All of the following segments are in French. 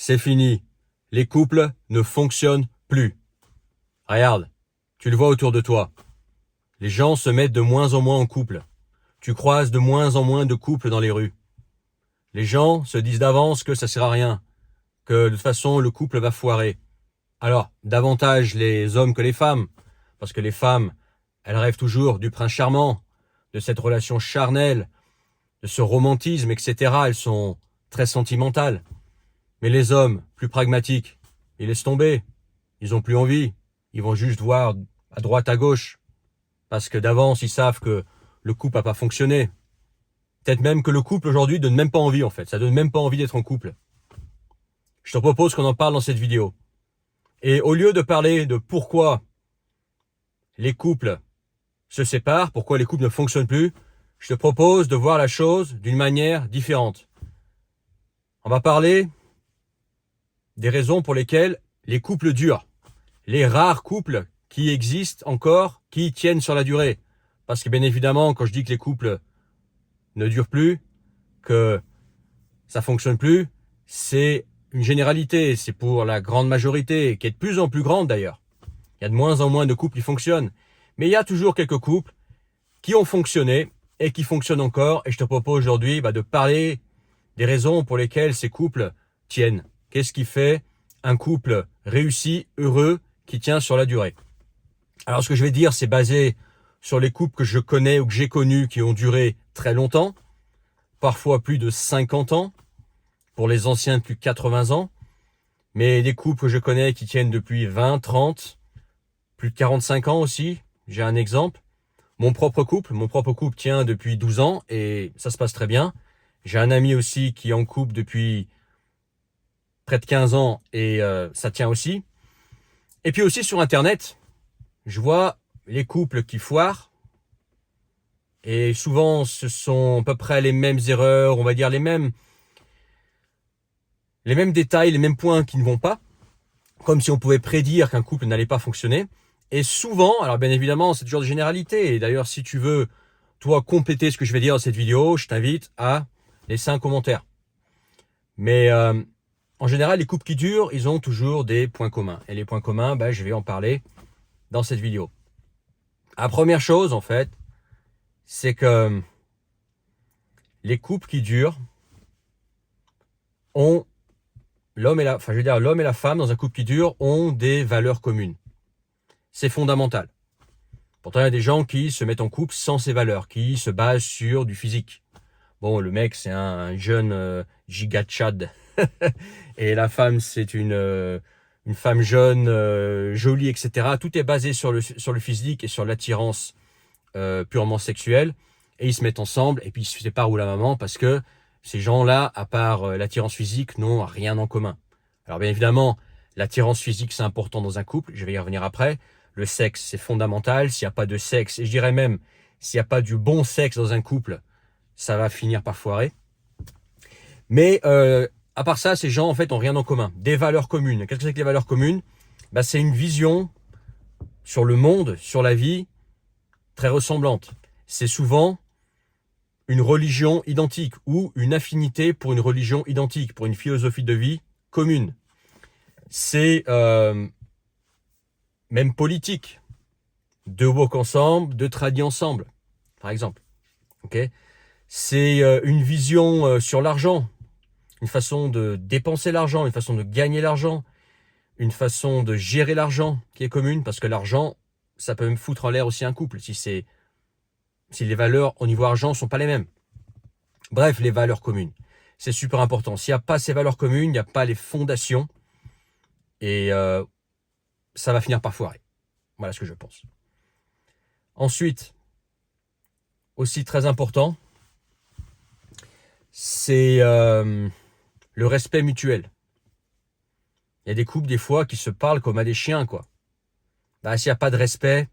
c'est fini. Les couples ne fonctionnent plus. Regarde, tu le vois autour de toi. Les gens se mettent de moins en moins en couple. Tu croises de moins en moins de couples dans les rues. Les gens se disent d'avance que ça sert à rien, que de toute façon le couple va foirer. Alors, davantage les hommes que les femmes, parce que les femmes, elles rêvent toujours du prince charmant, de cette relation charnelle, de ce romantisme, etc. Elles sont très sentimentales. Mais les hommes, plus pragmatiques, ils laissent tomber. Ils ont plus envie. Ils vont juste voir à droite, à gauche. Parce que d'avance, ils savent que le couple n'a pas fonctionné. Peut-être même que le couple aujourd'hui donne même pas envie en fait. Ça donne même pas envie d'être en couple. Je te propose qu'on en parle dans cette vidéo. Et au lieu de parler de pourquoi les couples se séparent, pourquoi les couples ne fonctionnent plus, je te propose de voir la chose d'une manière différente. On va parler des raisons pour lesquelles les couples durent. Les rares couples qui existent encore, qui tiennent sur la durée. Parce que bien évidemment, quand je dis que les couples ne durent plus, que ça fonctionne plus, c'est une généralité, c'est pour la grande majorité, qui est de plus en plus grande d'ailleurs. Il y a de moins en moins de couples qui fonctionnent. Mais il y a toujours quelques couples qui ont fonctionné et qui fonctionnent encore. Et je te propose aujourd'hui de parler des raisons pour lesquelles ces couples tiennent. Qu'est-ce qui fait un couple réussi, heureux, qui tient sur la durée? Alors ce que je vais dire, c'est basé sur les couples que je connais ou que j'ai connus qui ont duré très longtemps, parfois plus de 50 ans, pour les anciens plus de 80 ans, mais des couples que je connais qui tiennent depuis 20, 30, plus de 45 ans aussi. J'ai un exemple. Mon propre couple tient depuis 12 ans et ça se passe très bien. J'ai un ami aussi qui est en couple depuis près de 15 ans et ça tient aussi. Et puis aussi sur Internet, je vois les couples qui foirent. Et souvent, ce sont à peu près les mêmes erreurs, on va dire les mêmes détails, les mêmes points qui ne vont pas. Comme si on pouvait prédire qu'un couple n'allait pas fonctionner. Et souvent, alors bien évidemment, c'est toujours de généralité. Et d'ailleurs, si tu veux, toi, compléter ce que je vais dire dans cette vidéo, je t'invite à laisser un commentaire. Mais en général, les couples qui durent, ils ont toujours des points communs. Et les points communs, je vais en parler dans cette vidéo. La première chose, en fait, c'est que les couples qui durent ont l'homme et la femme dans un couple qui dure ont des valeurs communes. C'est fondamental. Pourtant, il y a des gens qui se mettent en couple sans ces valeurs, qui se basent sur du physique. Bon, le mec, c'est un jeune giga tchad. Et la femme, c'est une femme jeune, jolie, etc. Tout est basé sur le physique et sur l'attirance purement sexuelle. Et ils se mettent ensemble et puis ils se séparent ou la maman parce que ces gens-là, à part l'attirance physique, n'ont rien en commun. Alors bien évidemment, l'attirance physique, c'est important dans un couple. Je vais y revenir après. Le sexe, c'est fondamental. S'il n'y a pas de sexe, et je dirais même, s'il n'y a pas du bon sexe dans un couple, ça va finir par foirer. Mais à part ça, ces gens, en fait, ont rien en commun. Des valeurs communes. Qu'est-ce que c'est que les valeurs communes? C'est une vision sur le monde, sur la vie, très ressemblante. C'est souvent une religion identique ou une affinité pour une religion identique, pour une philosophie de vie commune. C'est même politique. Deux woke ensemble, deux tradis ensemble, par exemple. Okay, c'est une vision sur l'argent, une façon de dépenser l'argent, une façon de gagner l'argent, une façon de gérer l'argent qui est commune, parce que l'argent, ça peut même foutre en l'air aussi un couple, si les valeurs au niveau argent sont pas les mêmes. Bref, les valeurs communes, c'est super important. S'il n'y a pas ces valeurs communes, il n'y a pas les fondations, et ça va finir par foirer. Voilà ce que je pense. Ensuite, aussi très important, c'est le respect mutuel. Il y a des couples, des fois, qui se parlent comme à des chiens, quoi. S'il n'y a pas de respect,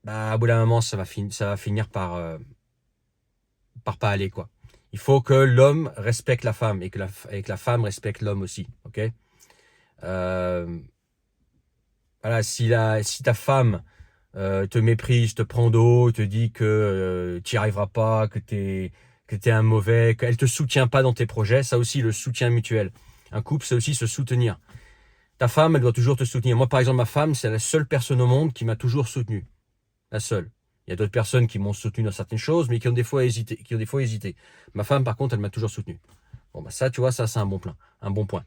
au bout d'un moment, ça va finir par pas aller, quoi. Il faut que l'homme respecte la femme et que la femme respecte l'homme aussi, ok? Voilà, si ta femme te méprise, te prend de haut, te dit que tu n'y arriveras pas, que t'es un mauvais, qu'elle te soutient pas dans tes projets, ça aussi, le soutien mutuel. Un couple, c'est aussi se soutenir. Ta femme, elle doit toujours te soutenir. Moi, par exemple, ma femme, c'est la seule personne au monde qui m'a toujours soutenu. La seule. Il y a d'autres personnes qui m'ont soutenu dans certaines choses, mais qui ont des fois hésité. Ma femme, par contre, elle m'a toujours soutenu. Bon, bah ça, tu vois, ça, c'est un bon point.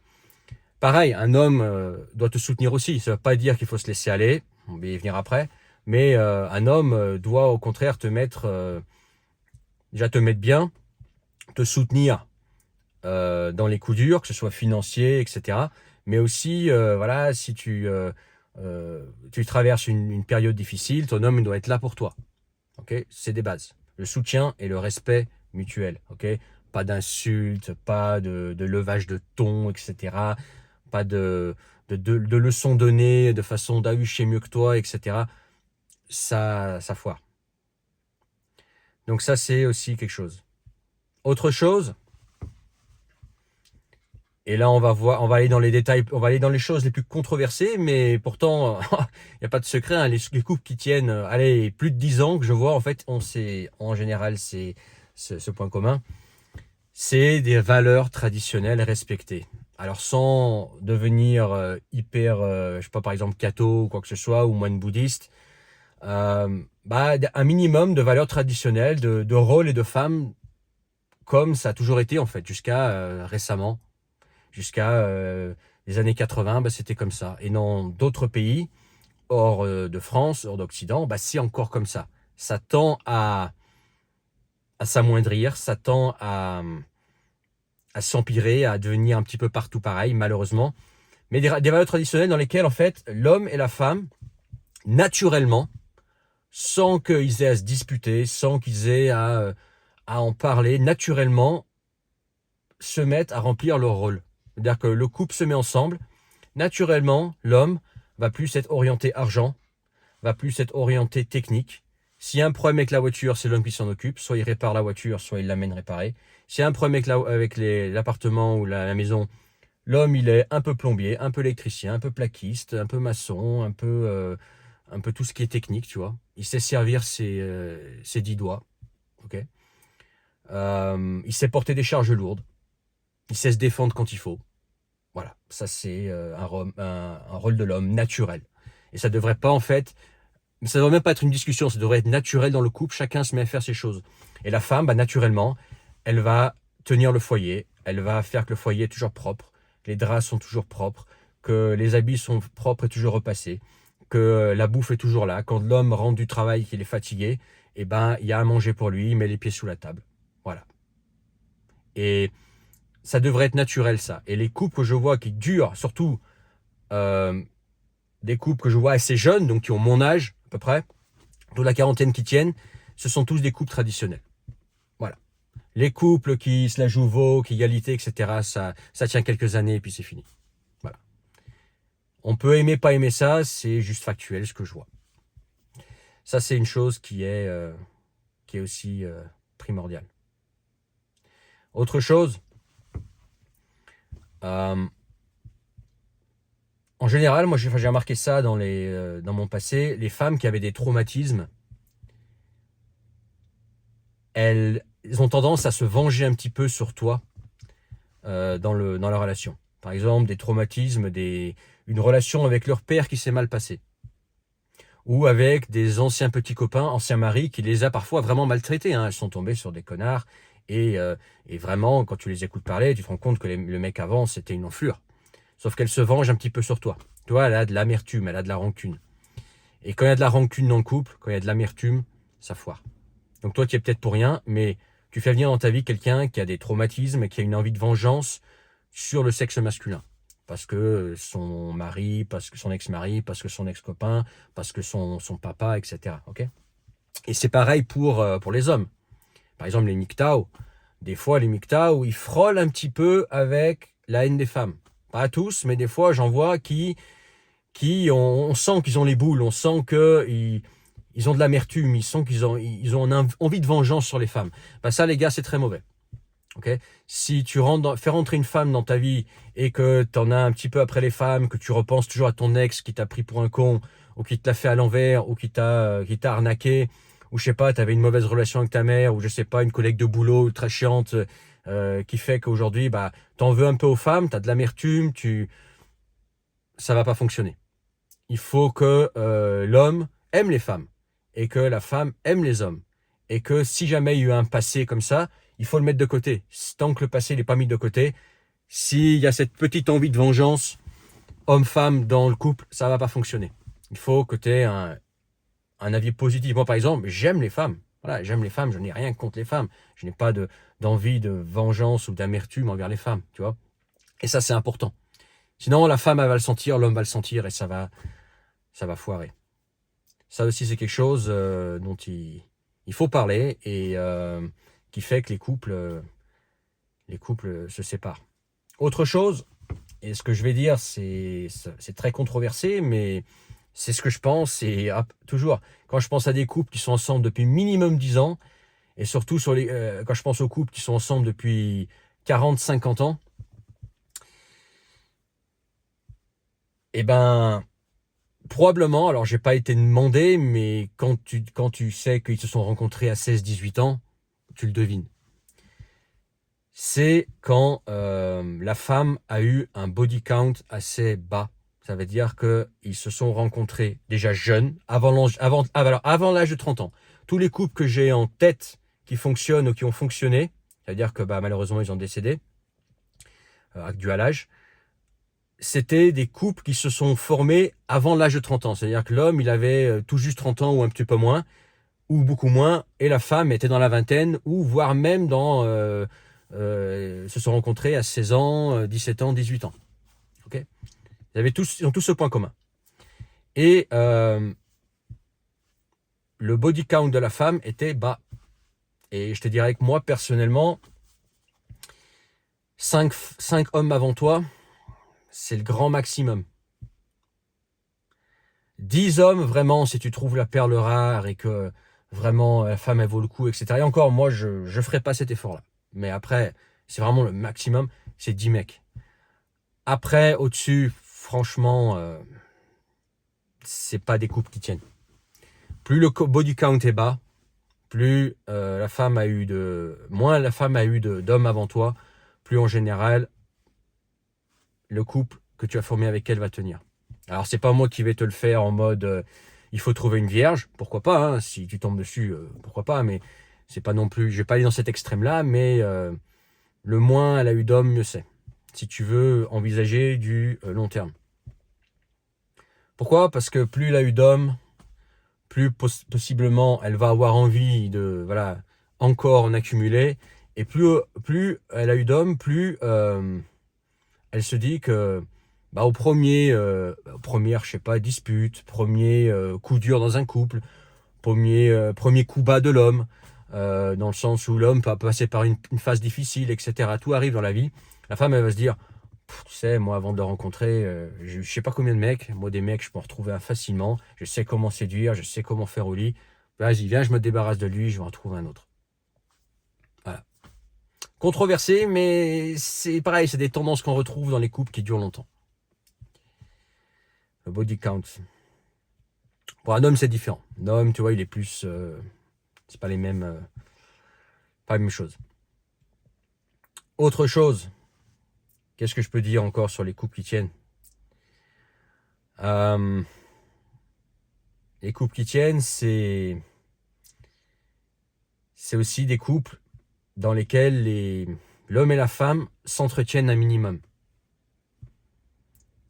Pareil, un homme doit te soutenir aussi. Ça ne veut pas dire qu'il faut se laisser aller. On va y venir après. Mais un homme doit, au contraire, déjà te mettre bien, te soutenir dans les coups durs, que ce soit financier, etc. Mais aussi, voilà, si tu traverses une période difficile, ton homme il doit être là pour toi. Okay, c'est des bases. Le soutien et le respect mutuel. Okay, pas d'insultes, pas de levage de ton, etc. Pas de leçons données de façon d'ah, je sais mieux que toi, etc. Ça foire. Donc ça, c'est aussi quelque chose. Autre chose, et là on va aller dans les détails, on va aller dans les choses les plus controversées, mais pourtant, il n'y a pas de secret, hein, les couples qui tiennent allez, plus de 10 ans que je vois, en fait, en général, c'est ce point commun, c'est des valeurs traditionnelles respectées. Alors sans devenir hyper, je sais pas, par exemple, catho ou quoi que ce soit, ou moine bouddhiste, un minimum de valeurs traditionnelles, de rôle et de femme, comme ça a toujours été en fait, jusqu'à récemment, jusqu'à les années 80, c'était comme ça. Et dans d'autres pays, hors de France, hors d'Occident, c'est encore comme ça. Ça tend à s'amoindrir, ça tend à s'empirer, à devenir un petit peu partout pareil, malheureusement. Mais des valeurs traditionnelles dans lesquelles, en fait, l'homme et la femme, naturellement, sans qu'ils aient à se disputer, sans qu'ils aient à en parler, naturellement, se mettent à remplir leur rôle. C'est-à-dire que le couple se met ensemble, naturellement, l'homme va plus être orienté argent, va plus être orienté technique. S'il y a un problème avec la voiture, c'est l'homme qui s'en occupe. Soit il répare la voiture, soit il l'amène réparer. S'il y a un problème avec l'appartement ou la maison, l'homme, il est un peu plombier, un peu électricien, un peu plaquiste, un peu maçon, un peu tout ce qui est technique, tu vois. Il sait servir ses 10 doigts. Okay, il sait porter des charges lourdes. Il sait se défendre quand il faut. Voilà, ça c'est un rôle de l'homme naturel. Et ça devrait pas en fait, ça devrait même pas être une discussion, ça devrait être naturel dans le couple, chacun se met à faire ses choses. Et la femme, naturellement, elle va tenir le foyer, elle va faire que le foyer est toujours propre, que les draps sont toujours propres, que les habits sont propres et toujours repassés, que la bouffe est toujours là. Quand l'homme rentre du travail, qu'il est fatigué, il y a à manger pour lui, il met les pieds sous la table. Voilà. Et ça devrait être naturel, ça. Et les couples que je vois qui durent, surtout des couples que je vois assez jeunes, donc qui ont mon âge à peu près, de la quarantaine qui tiennent, ce sont tous des couples traditionnels. Voilà. Les couples qui se la jouent woke, égalité, etc., ça tient quelques années et puis c'est fini. Voilà. On peut aimer, pas aimer ça, c'est juste factuel ce que je vois. Ça, c'est une chose qui est aussi primordiale. Autre chose, en général, moi j'ai remarqué ça dans mon passé, les femmes qui avaient des traumatismes, elles ont tendance à se venger un petit peu sur toi dans la relation. Par exemple, des traumatismes, une relation avec leur père qui s'est mal passée. Ou avec des anciens petits copains, anciens maris, qui les a parfois vraiment maltraités. Elles sont tombées sur des connards. Et vraiment, quand tu les écoutes parler, tu te rends compte que le mec avant, c'était une enflure. Sauf qu'elle se venge un petit peu sur toi. Tu vois, elle a de l'amertume, elle a de la rancune. Et quand il y a de la rancune dans le couple, quand il y a de l'amertume, ça foire. Donc toi, tu es peut-être pour rien, mais tu fais venir dans ta vie quelqu'un qui a des traumatismes, qui a une envie de vengeance sur le sexe masculin. Parce que son mari, parce que son ex-mari, parce que son ex-copain, parce que son papa, etc. Okay, et c'est pareil pour les hommes. Par exemple, les MGTOW. Des fois, les MGTOW, ils frôlent un petit peu avec la haine des femmes. Pas tous, mais des fois, j'en vois qui on sent qu'ils ont les boules, on sent qu'ils ont de l'amertume, ils sentent qu'ils ont envie de vengeance sur les femmes. Ça, les gars, c'est très mauvais. Okay, si tu fais rentrer une femme dans ta vie et que tu en as un petit peu après les femmes, que tu repenses toujours à ton ex qui t'a pris pour un con, ou qui te l'a fait à l'envers, ou qui t'a arnaqué, ou je sais pas, tu avais une mauvaise relation avec ta mère, ou je sais pas, une collègue de boulot ultra chiante, qui fait qu'aujourd'hui, bah, t'en veux un peu aux femmes, t'as de l'amertume, ça va pas fonctionner. Il faut que l'homme aime les femmes et que la femme aime les hommes. Et que si jamais il y a eu un passé comme ça, il faut le mettre de côté. Tant que le passé n'est pas mis de côté, s'il y a cette petite envie de vengeance, homme-femme dans le couple, ça va pas fonctionner. Il faut que tu aies un avis positif. Moi, par exemple, j'aime les femmes. Voilà, j'aime les femmes, je n'ai rien contre les femmes. Je n'ai pas d'envie de vengeance ou d'amertume envers les femmes, tu vois. Et ça, c'est important. Sinon, la femme, elle va le sentir, l'homme va le sentir et ça va foirer. Ça aussi, c'est quelque chose dont il faut parler et qui fait que les couples se séparent. Autre chose, et ce que je vais dire, c'est très controversé, mais c'est ce que je pense. Et toujours, quand je pense à des couples qui sont ensemble depuis minimum 10 ans, et surtout quand je pense aux couples qui sont ensemble depuis 40, 50 ans, eh ben, probablement, alors j'ai pas été demandé, mais quand tu sais qu'ils se sont rencontrés à 16, 18 ans, tu le devines. C'est quand la femme a eu un body count assez bas. Ça veut dire qu'ils se sont rencontrés déjà jeunes, avant l'âge de 30 ans. Tous les couples que j'ai en tête qui fonctionnent ou qui ont fonctionné, c'est-à-dire que malheureusement ils ont décédé, dû à l'âge, c'était des couples qui se sont formés avant l'âge de 30 ans. C'est-à-dire que l'homme, il avait tout juste 30 ans ou un petit peu moins, ou beaucoup moins, et la femme était dans la vingtaine, ou voire même se sont rencontrés à 16 ans, 17 ans, 18 ans. Okay, ils ont tous ce point commun. Et le body count de la femme était bas. Et je te dirais que moi, personnellement, 5 hommes avant toi, c'est le grand maximum. 10 hommes, vraiment, si tu trouves la perle rare et que vraiment la femme, elle vaut le coup, etc. Et encore, moi, je ne ferai pas cet effort-là. Mais après, c'est vraiment le maximum, c'est 10 mecs. Après, au-dessus, franchement, c'est pas des couples qui tiennent. Plus le body count est bas, plus moins la femme a eu d'hommes avant toi, plus en général, le couple que tu as formé avec elle va tenir. Alors, c'est pas moi qui vais te le faire en mode il faut trouver une vierge, pourquoi pas, hein, si tu tombes dessus, pourquoi pas, mais c'est pas non plus, je vais pas aller dans cet extrême-là, mais le moins elle a eu d'hommes, mieux c'est. Si tu veux envisager du long terme. Pourquoi ? Parce que plus elle a eu d'hommes, plus possiblement elle va avoir envie de encore en accumuler, et plus elle a eu d'hommes, plus elle se dit que au première, je sais pas, dispute, premier coup dur dans un couple, premier coup bas de l'homme, dans le sens où l'homme peut passer par une phase difficile, etc. Tout arrive dans la vie. La femme, elle va se dire, tu sais, moi, avant de le rencontrer, je sais pas combien de mecs. Moi, des mecs, je peux en retrouver facilement. Je sais comment séduire, je sais comment faire au lit. Vas-y, viens, je me débarrasse de lui, je vais en trouver un autre. Voilà. Controversé, mais c'est pareil, c'est des tendances qu'on retrouve dans les couples qui durent longtemps. Le body count. Pour un homme, c'est différent. Un homme, tu vois, il est plus... c'est pas les mêmes... pas la même chose. Autre chose. Qu'est-ce que je peux dire encore sur les couples qui tiennent ? Les couples qui tiennent, c'est aussi des couples dans lesquels l'homme et la femme s'entretiennent un minimum.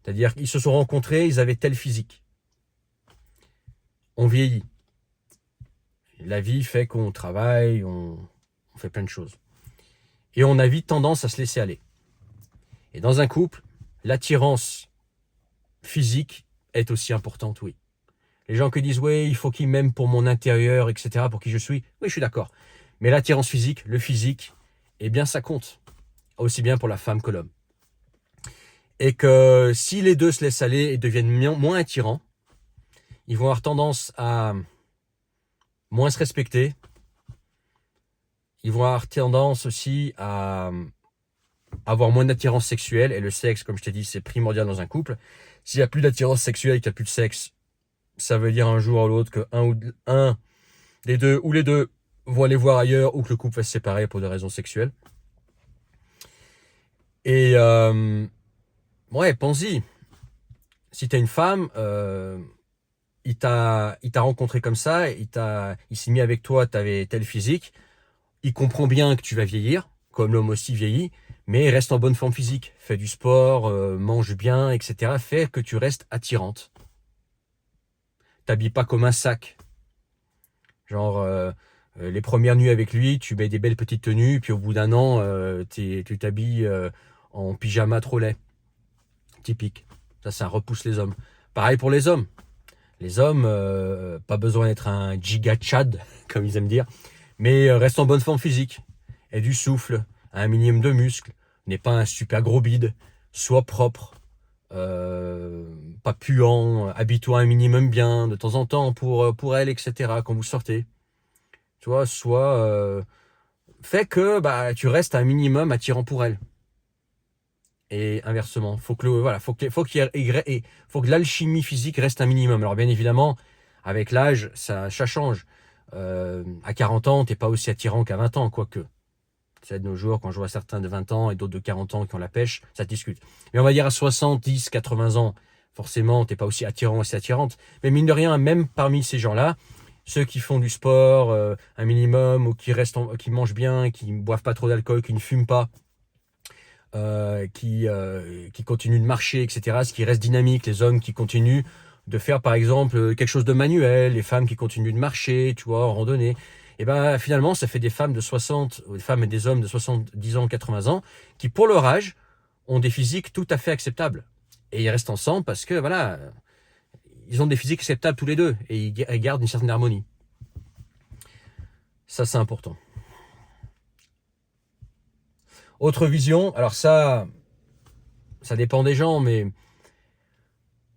C'est-à-dire qu'ils se sont rencontrés, ils avaient tel physique. On vieillit. La vie fait qu'on travaille, on fait plein de choses. Et on a vite tendance à se laisser aller. Et dans un couple, l'attirance physique est aussi importante, oui. Les gens qui disent, oui, il faut qu'il m'aime pour mon intérieur, etc., pour qui je suis. Oui, je suis d'accord. Mais l'attirance physique, le physique, eh bien, ça compte. Aussi bien pour la femme que l'homme. Et que si les deux se laissent aller et deviennent moins attirants, ils vont avoir tendance à moins se respecter. Ils vont avoir tendance aussi à avoir moins d'attirance sexuelle. Et le sexe, comme je t'ai dit, c'est primordial dans un couple. S'il n'y a plus d'attirance sexuelle et qu'il n'y a plus de sexe, ça veut dire un jour ou l'autre que un des deux ou les deux vont aller voir ailleurs ou que le couple va se séparer pour des raisons sexuelles. Et ouais, pense-y. Si t'as une femme, il t'a rencontré comme ça, il s'est mis avec toi, t'avais tel physique. Il comprend bien que tu vas vieillir, comme l'homme aussi vieillit, mais reste en bonne forme physique. Fais du sport, mange bien, etc. Fais que tu restes attirante. T'habilles pas comme un sac. Genre, les premières nuits avec lui, tu mets des belles petites tenues, puis au bout d'un an, tu t'habilles en pyjama trop laid. Typique. Ça repousse les hommes. Pareil pour les hommes. Les hommes, pas besoin d'être un giga chad, comme ils aiment dire, mais reste en bonne forme physique. Aie du souffle, un minimum de muscles, n'est pas un super gros bide, sois propre, pas puant, habille-toi un minimum bien de temps en temps pour elle, etc. quand vous sortez. Tu vois, fait que bah, tu restes un minimum attirant pour elle. Et inversement, voilà, faut que l'alchimie physique reste un minimum. Alors bien évidemment, avec l'âge, ça change. À 40 ans, t'es pas aussi attirant qu'à 20 ans, quoique. C'est de nos jours, quand je vois certains de 20 ans et d'autres de 40 ans qui ont la pêche, ça se discute. Mais on va dire à 70, 80 ans, forcément, t'es pas aussi attirant, aussi attirante. Mais mine de rien, même parmi ces gens-là, ceux qui font du sport, un minimum, ou qui mangent bien, qui ne boivent pas trop d'alcool, qui ne fument pas, qui continuent de marcher, etc. Ce qui reste dynamique, les hommes qui continuent de faire par exemple quelque chose de manuel, les femmes qui continuent de marcher, tu vois, en randonnée. Et ben finalement, ça fait des femmes de 60, des femmes et des hommes de 70 ans, 80 ans, qui pour leur âge ont des physiques tout à fait acceptables. Et ils restent ensemble parce que voilà, ils ont des physiques acceptables tous les deux et ils gardent une certaine harmonie. Ça, c'est important. Autre vision, alors ça dépend des gens, mais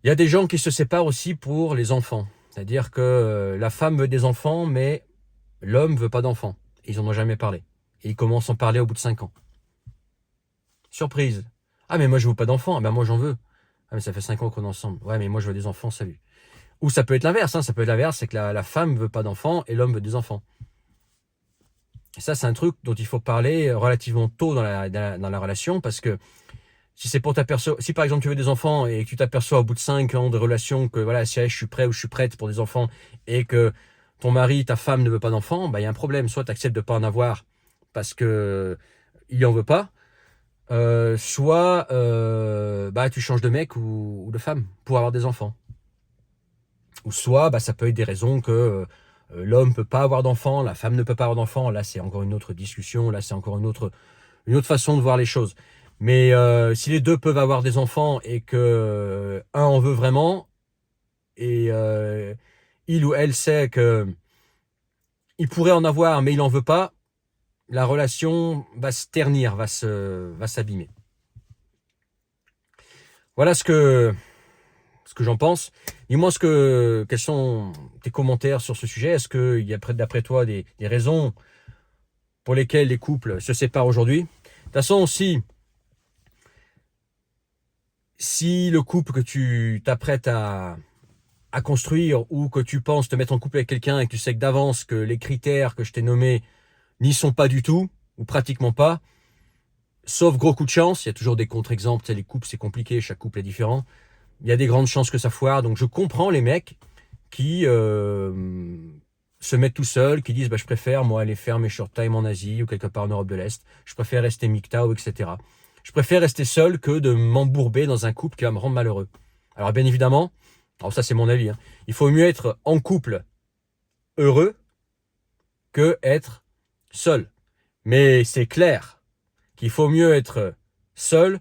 il y a des gens qui se séparent aussi pour les enfants. C'est-à-dire que la femme veut des enfants, mais l'homme veut pas d'enfants. Ils en ont jamais parlé. Et ils commencent à en parler au bout de 5 ans. Surprise. Ah mais moi je veux pas d'enfants. Ah ben moi j'en veux. Ah mais ça fait 5 ans qu'on est ensemble. Ouais mais moi je veux des enfants, salut. Ou ça peut être l'inverse, hein. Ça peut être l'inverse, c'est que la femme veut pas d'enfants et l'homme veut des enfants. Et ça c'est un truc dont il faut parler relativement tôt dans la relation, parce que si par exemple tu veux des enfants et que tu t'aperçois au bout de 5 ans de relation que voilà, si je suis prêt ou je suis prête pour des enfants, et que ton mari, ta femme ne veut pas d'enfants, bah il y a un problème. Soit tu acceptes de pas en avoir parce que il en veut pas, soit bah tu changes de mec ou de femme pour avoir des enfants. Ou soit bah ça peut être des raisons que l'homme peut pas avoir d'enfants, la femme ne peut pas avoir d'enfants. Là c'est encore une autre discussion, là c'est encore une autre façon de voir les choses. Mais si les deux peuvent avoir des enfants et que un en veut vraiment, et il ou elle sait que il pourrait en avoir mais il en veut pas, la relation va se ternir, va s'abîmer. Voilà ce que j'en pense. Dis-moi quels sont tes commentaires sur ce sujet. Est-ce qu'il y a d'après toi des raisons pour lesquelles les couples se séparent aujourd'hui? De toute façon aussi, si le couple que tu t'apprêtes à construire, ou que tu penses te mettre en couple avec quelqu'un et que tu sais que d'avance que les critères que je t'ai nommés n'y sont pas du tout, ou pratiquement pas, sauf gros coup de chance, il y a toujours des contre-exemples, tu sais, les couples c'est compliqué, chaque couple est différent, il y a des grandes chances que ça foire, donc je comprends les mecs qui se mettent tout seuls, qui disent bah, je préfère moi aller faire mes short time en Asie ou quelque part en Europe de l'Est, je préfère rester MGTOW, etc. Je préfère rester seul que de m'embourber dans un couple qui va me rendre malheureux. Alors bien évidemment, alors ça c'est mon avis, hein, il faut mieux être en couple heureux que être seul. Mais c'est clair qu'il faut mieux être seul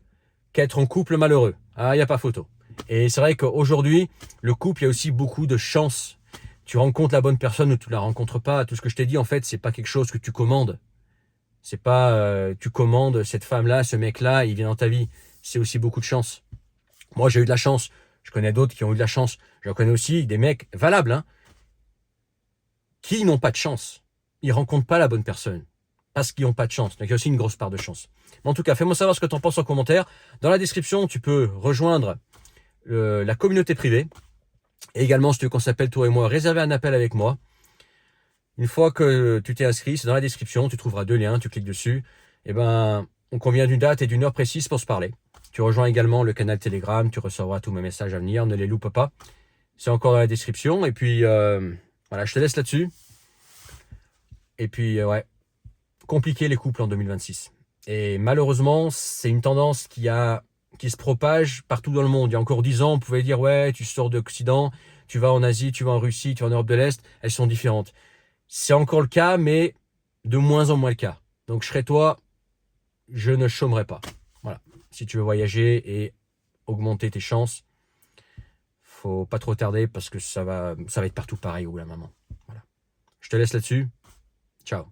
qu'être en couple malheureux. Ah, il n'y a pas photo. Et c'est vrai qu'aujourd'hui, le couple, il y a aussi beaucoup de chance. Tu rencontres la bonne personne ou tu la rencontres pas. Tout ce que je t'ai dit, en fait, c'est pas quelque chose que tu commandes. C'est pas tu commandes cette femme-là, ce mec-là, il vient dans ta vie. C'est aussi beaucoup de chance. Moi, j'ai eu de la chance. Je connais d'autres qui ont eu de la chance. Je connais aussi des mecs valables, hein, qui n'ont pas de chance. Ils rencontrent pas la bonne personne parce qu'ils n'ont pas de chance. Donc il y a aussi une grosse part de chance. Mais en tout cas, fais-moi savoir ce que tu en penses en commentaire. Dans la description, tu peux rejoindre la communauté privée. Et également, si tu veux qu'on s'appelle toi et moi, réserver un appel avec moi. Une fois que tu t'es inscrit, c'est dans la description, tu trouveras 2 liens, tu cliques dessus. Et ben, on convient d'une date et d'une heure précise pour se parler. Tu rejoins également le canal Telegram, tu recevras tous mes messages à venir, ne les loupe pas. C'est encore dans la description. Et puis, voilà, je te laisse là-dessus. Et puis, ouais, compliqué les couples en 2026. Et malheureusement, c'est une tendance qui se propage partout dans le monde. Il y a encore 10 ans, on pouvait dire, ouais, tu sors d'Occident, tu vas en Asie, tu vas en Russie, tu vas en Europe de l'Est, elles sont différentes. C'est encore le cas, mais de moins en moins le cas. Donc, je serais toi, je ne chômerai pas. Voilà. Si tu veux voyager et augmenter tes chances, faut pas trop tarder parce que ça va être partout pareil au bout d'un moment. Voilà. Je te laisse là-dessus. Ciao.